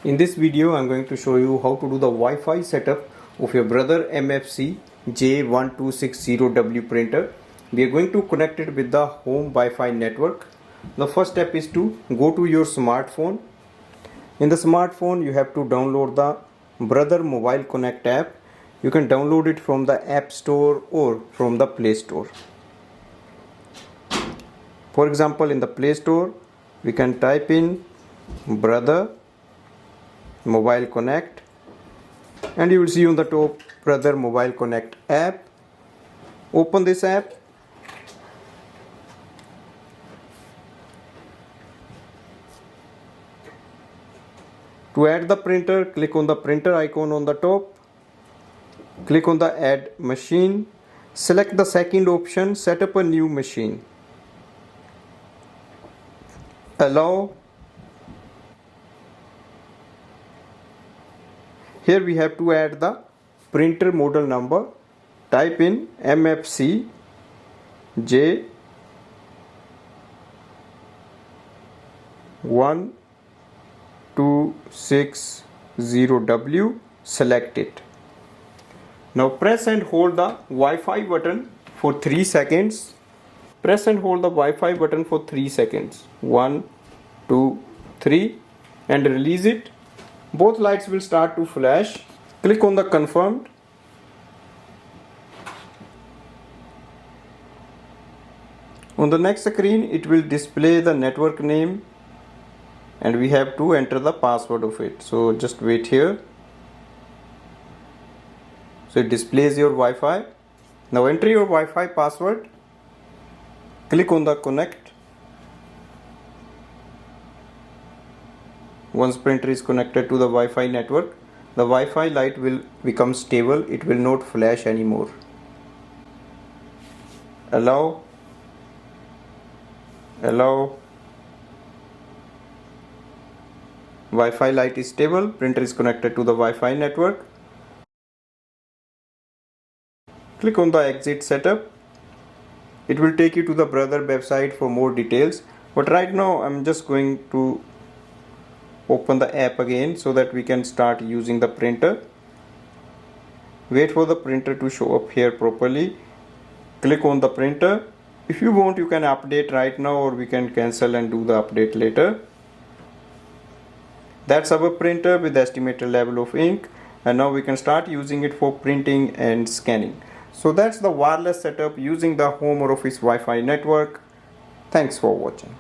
In this video, I'm going to show you how to do the Wi-Fi setup of your Brother MFC J1260w printer. We are going to connect it with the home Wi-Fi network. The first step is to go to your smartphone. In the smartphone, you have to download the Brother Mobile Connect app. You can download it from the App Store or from the Play Store. For example, in the Play Store, we can type in Brother Mobile Connect and you will see on the top Brother Mobile Connect app. Open this app. To add the printer, click on the printer icon on the top. Click on the add machine. Select the second option, set up a new machine. Allow. Here we have to add the printer model number. Type in MFC J1260w. Select it. Now press and hold the Wi-Fi button for 3 seconds. Press and hold the Wi-Fi button for 3 seconds. 1, 2, 3 and release it. Both lights will start to flash. Click on the confirmed. On the next screen, it will display the network name and we have to enter the password of it. So just wait here. So it displays your Wi-Fi. Now enter your Wi-Fi password. Click on the connect. Once printer is connected to the Wi-Fi network, the Wi-Fi light will become stable. It will not flash anymore. Allow. Wi-Fi light is stable. Printer is connected to the Wi-Fi network. Click on the exit setup. It will take you to the Brother website for more details. But right now I'm just going to open the app again so that we can start using the printer. Wait for the printer to show up here properly. Click on the printer. If you want, you can update right now or we can cancel and do the update later. That's our printer with the estimated level of ink, and now we can start using it for printing and scanning. So that's the wireless setup using the home or office Wi-Fi network. Thanks for watching.